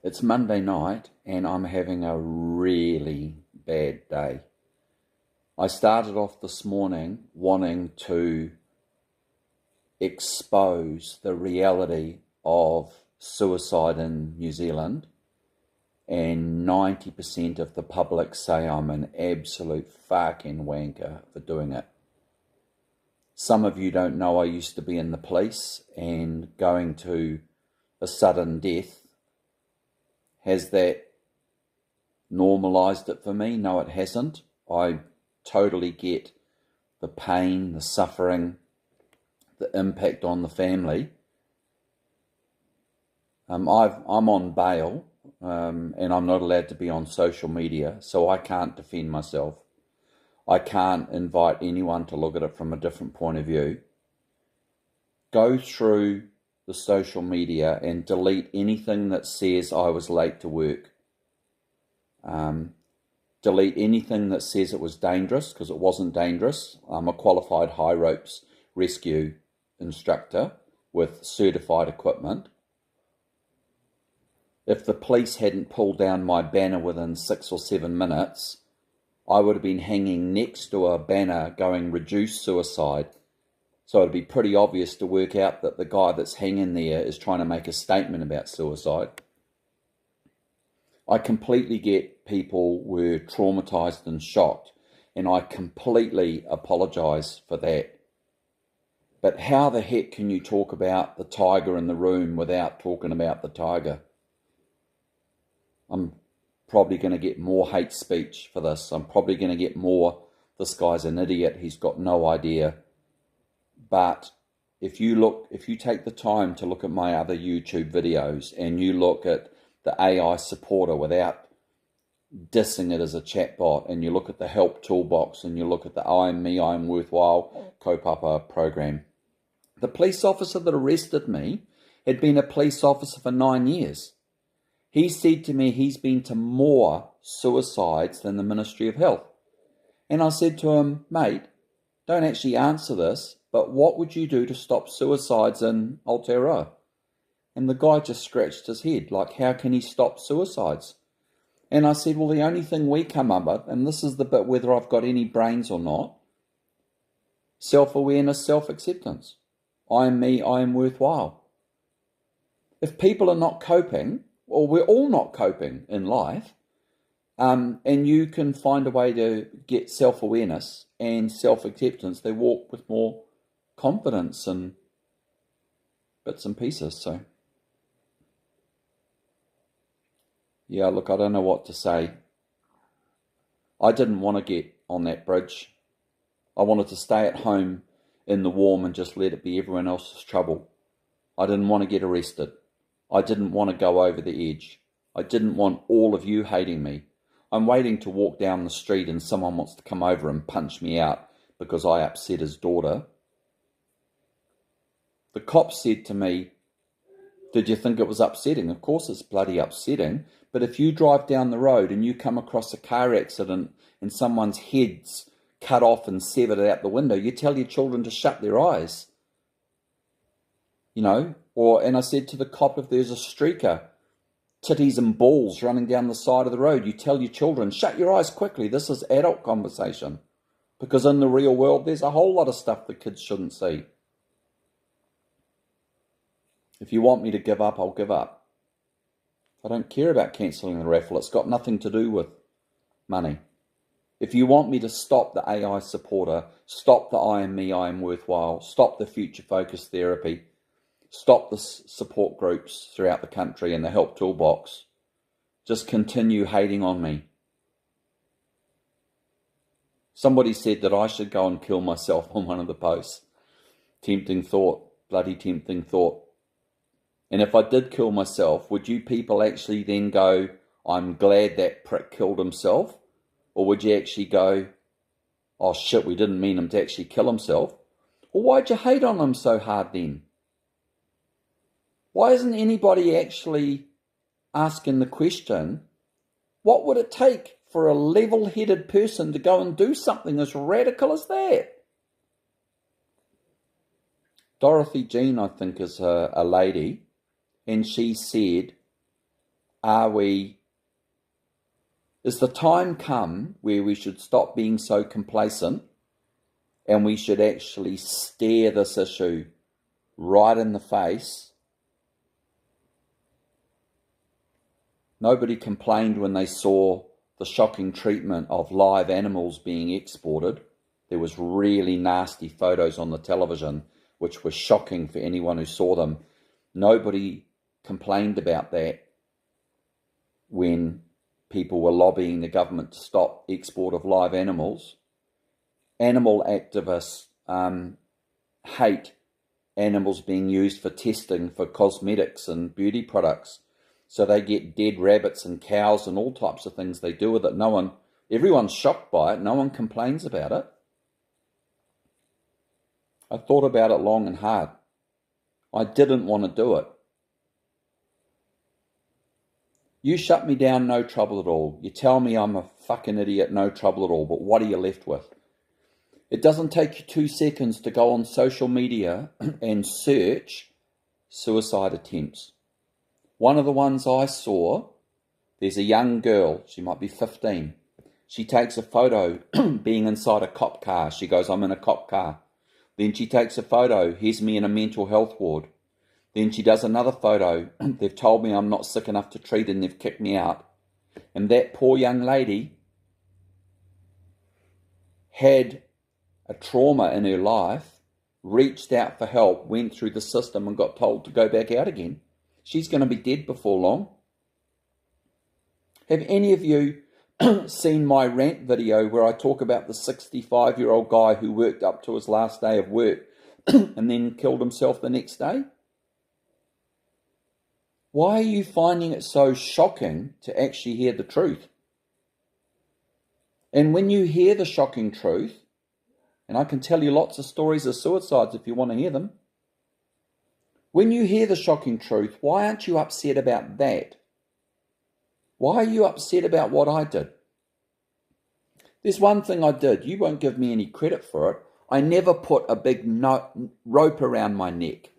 It's Monday night and I'm having a really bad day. I started off this morning wanting to expose the reality of suicide in New Zealand, and 90% of the public say I'm an absolute fucking wanker for doing it. Some of you don't know I used to be in the police, and going to a sudden death, has that normalised it for me? No, it hasn't. I totally get the pain, the suffering, the impact on the family. I'm on bail, and I'm not allowed to be on social media, so I can't defend myself. I can't invite anyone to look at it from a different point of view. Go through the social media and delete anything that says I was late to work. Delete anything that says it was dangerous, because it wasn't dangerous. I'm a qualified high ropes rescue instructor with certified equipment. If the police hadn't pulled down my banner within 6 or 7 minutes, I would have been hanging next to a banner going reduce suicide. So it'd be pretty obvious to work out that the guy that's hanging there is trying to make a statement about suicide. I completely get people were traumatised and shocked, and I completely apologise for that. But how the heck can you talk about the tiger in the room without talking about the tiger? I'm probably going to get more hate speech for this. I'm probably going to get more, this guy's an idiot, he's got no idea. But if you take the time to look at my other YouTube videos, and you look at the AI supporter without dissing it as a chatbot, and you look at the help toolbox, and you look at the I am me, I am worthwhile kaupapa program. The police officer that arrested me had been a police officer for 9 years. He said to me he's been to more suicides than the Ministry of Health. And I said to him, mate, don't actually answer this, but what would you do to stop suicides in Aotearoa? And the guy just scratched his head, like, how can he stop suicides? And I said, well, the only thing we come up with, and this is the bit whether I've got any brains or not, self-awareness, self-acceptance. I am me, I am worthwhile. If people are not coping, well, we're all not coping in life, and you can find a way to get self-awareness and self-acceptance, they walk with more confidence and bits and pieces. So yeah, look, I don't know what to say. I didn't want to get on that bridge. I wanted to stay at home in the warm and just let it be everyone else's trouble. I didn't want to get arrested. I didn't want to go over the edge. I didn't want all of you hating me. I'm waiting to walk down the street and someone wants to come over and punch me out because I upset his daughter. The cop said to me, did you think it was upsetting? Of course it's bloody upsetting, but if you drive down the road and you come across a car accident and someone's head's cut off and severed out the window, you tell your children to shut their eyes. You know, and I said to the cop, if there's a streaker, titties and balls running down the side of the road, you tell your children, shut your eyes quickly, this is adult conversation. Because in the real world, there's a whole lot of stuff the kids shouldn't see. If you want me to give up, I'll give up. I don't care about cancelling the raffle. It's got nothing to do with money. If you want me to stop the AI supporter, stop the I am me, I am worthwhile, stop the future focused therapy, stop the support groups throughout the country and the help toolbox, just continue hating on me. Somebody said that I should go and kill myself on one of the posts. Tempting thought, bloody tempting thought. And if I did kill myself, would you people actually then go, I'm glad that prick killed himself? Or would you actually go, oh shit, we didn't mean him to actually kill himself? Or why'd you hate on him so hard then? Why isn't anybody actually asking the question, what would it take for a level-headed person to go and do something as radical as that? Dorothy Jean, I think, is a lady, and she said, is the time come where we should stop being so complacent and we should actually stare this issue right in the face? Nobody complained when they saw the shocking treatment of live animals being exported. There was really nasty photos on the television, which were shocking for anyone who saw them. Nobody complained about that when people were lobbying the government to stop export of live animals. Animal activists hate animals being used for testing for cosmetics and beauty products. So they get dead rabbits and cows and all types of things they do with it. Everyone's shocked by it. No one complains about it. I thought about it long and hard. I didn't want to do it. You shut me down, no trouble at all. You tell me I'm a fucking idiot, no trouble at all. But what are you left with? It doesn't take you 2 seconds to go on social media and search suicide attempts. One of the ones I saw, there's a young girl, she might be 15. She takes a photo being inside a cop car. She goes, I'm in a cop car. Then she takes a photo, here's me in a mental health ward. Then she does another photo, they've told me I'm not sick enough to treat and they've kicked me out. And that poor young lady had a trauma in her life, reached out for help, went through the system and got told to go back out again. She's going to be dead before long. Have any of you seen my rant video where I talk about the 65-year-old guy who worked up to his last day of work and then killed himself the next day? Why are you finding it so shocking to actually hear the truth? And when you hear the shocking truth, and I can tell you lots of stories of suicides if you want to hear them, when you hear the shocking truth, why aren't you upset about that? Why are you upset about what I did? There's one thing I did. You won't give me any credit for it. I never put a big rope around my neck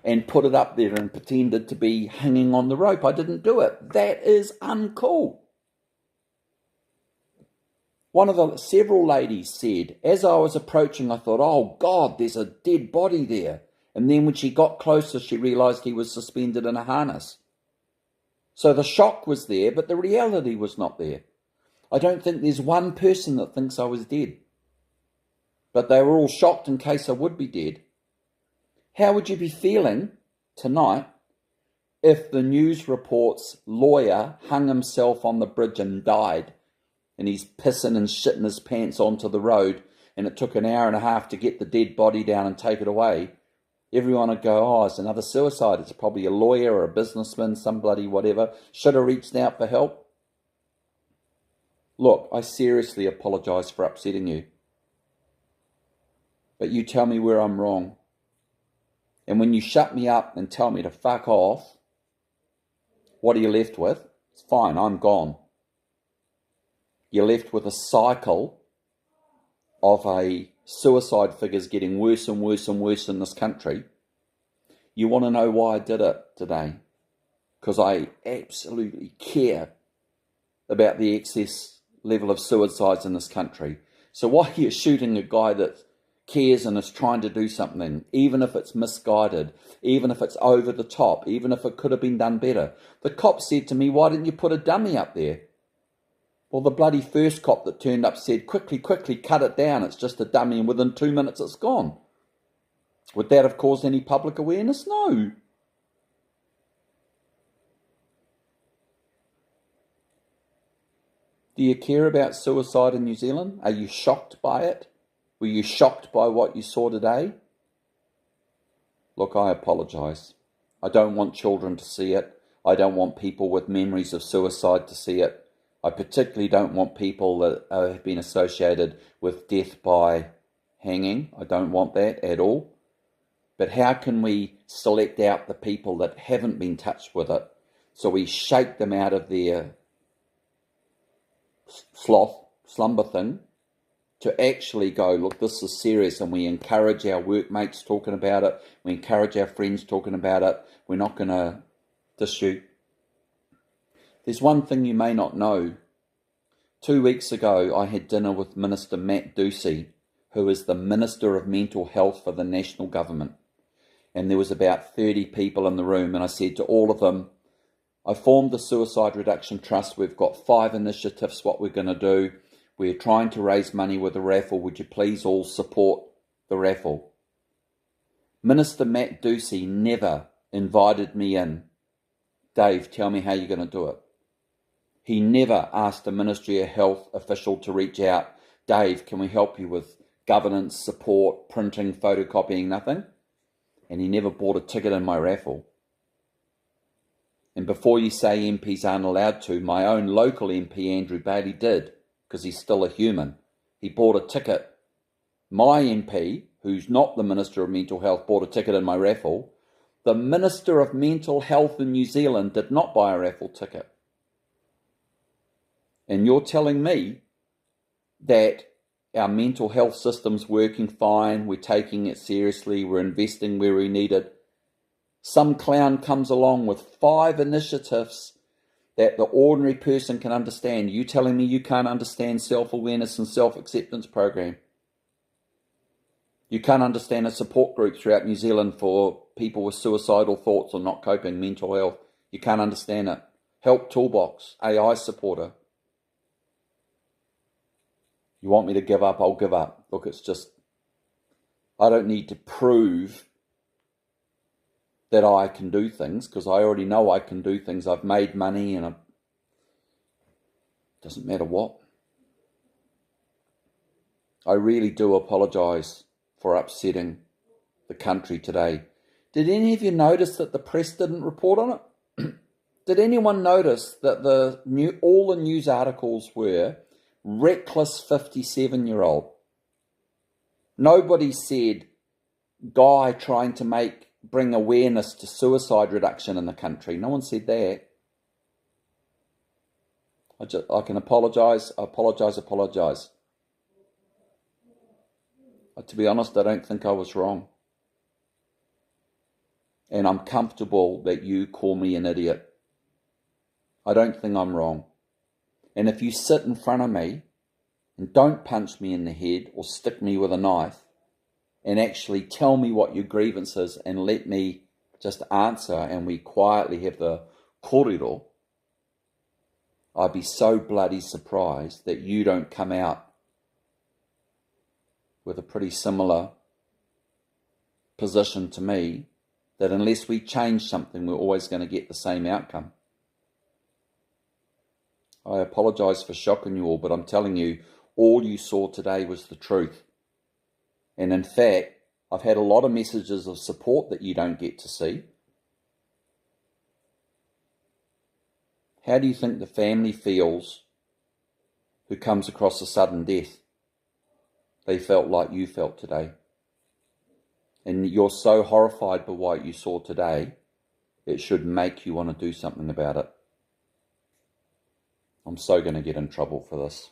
and put it up there and pretended to be hanging on the rope. I didn't do it. That is uncool. One of the several ladies said, as I was approaching, I thought, oh God, there's a dead body there. And then when she got closer, she realised he was suspended in a harness. So the shock was there, but the reality was not there. I don't think there's one person that thinks I was dead. But they were all shocked in case I would be dead. How would you be feeling tonight if the news reports lawyer hung himself on the bridge and died, and he's pissing and shitting his pants onto the road, and it took an hour and a half to get the dead body down and take it away? Everyone would go, oh, it's another suicide. It's probably a lawyer or a businessman, somebody, whatever. Should have reached out for help. Look, I seriously apologise for upsetting you. But you tell me where I'm wrong. And when you shut me up and tell me to fuck off, what are you left with? It's fine, I'm gone. You're left with a cycle of a suicide figures getting worse and worse and worse in this country. You want to know why I did it today? Because I absolutely care about the excess level of suicides in this country. So why are you shooting a guy that cares and is trying to do something, even if it's misguided, even if it's over the top, even if it could have been done better? The cop said to me, why didn't you put a dummy up there? Well, the bloody first cop that turned up said, quickly, cut it down. It's just a dummy, and within 2 minutes it's gone. Would that have caused any public awareness? No. Do you care about suicide in New Zealand? Are you shocked by it? Were you shocked by what you saw today? Look, I apologise. I don't want children to see it. I don't want people with memories of suicide to see it. I particularly don't want people that have been associated with death by hanging. I don't want that at all. But how can we select out the people that haven't been touched with it, so we shake them out of their slumber thing, to actually go, look, this is serious, and we encourage our workmates talking about it, we encourage our friends talking about it, we're not going to dispute. There's one thing you may not know. 2 weeks ago, I had dinner with Minister Matt Ducey, who is the Minister of Mental Health for the national government. And there was about 30 people in the room, and I said to all of them, I formed the Suicide Reduction Trust. We've got 5 initiatives, what we're going to do. We're trying to raise money with a raffle. Would you please all support the raffle? Minister Matt Ducey never invited me in. Dave, tell me how you're going to do it. He never asked a Ministry of Health official to reach out. Dave, can we help you with governance, support, printing, photocopying, nothing? And he never bought a ticket in my raffle. And before you say MPs aren't allowed to, my own local MP, Andrew Bailey, did, because he's still a human. He bought a ticket. My MP, who's not the Minister of Mental Health, bought a ticket in my raffle. The Minister of Mental Health in New Zealand did not buy a raffle ticket. And you're telling me that our mental health system's working fine, we're taking it seriously, we're investing where we need it. Some clown comes along with 5 initiatives that the ordinary person can understand. You telling me you can't understand self-awareness and self-acceptance program? You can't understand a support group throughout New Zealand for people with suicidal thoughts or not coping, mental health. You can't understand it. Help Toolbox, AI supporter. You want me to give up? I'll give up. Look, it's just, I don't need to prove that I can do things, because I already know I can do things. I've made money, and it doesn't matter what. I really do apologise for upsetting the country today. Did any of you notice that the press didn't report on it? Did anyone notice that all the news articles were reckless 57-year-old? Nobody said guy trying to bring awareness to suicide reduction in the country. No one said that. I can apologise. To be honest, I don't think I was wrong. And I'm comfortable that you call me an idiot. I don't think I'm wrong. And if you sit in front of me and don't punch me in the head or stick me with a knife and actually tell me what your grievance is and let me just answer, and we quietly have the kōrero, I'd be so bloody surprised that you don't come out with a pretty similar position to me, that unless we change something, we're always going to get the same outcome. I apologise for shocking you all, but I'm telling you, all you saw today was the truth. And in fact, I've had a lot of messages of support that you don't get to see. How do you think the family feels who comes across a sudden death? They felt like you felt today. And you're so horrified by what you saw today, it should make you want to do something about it. I'm so going to get in trouble for this.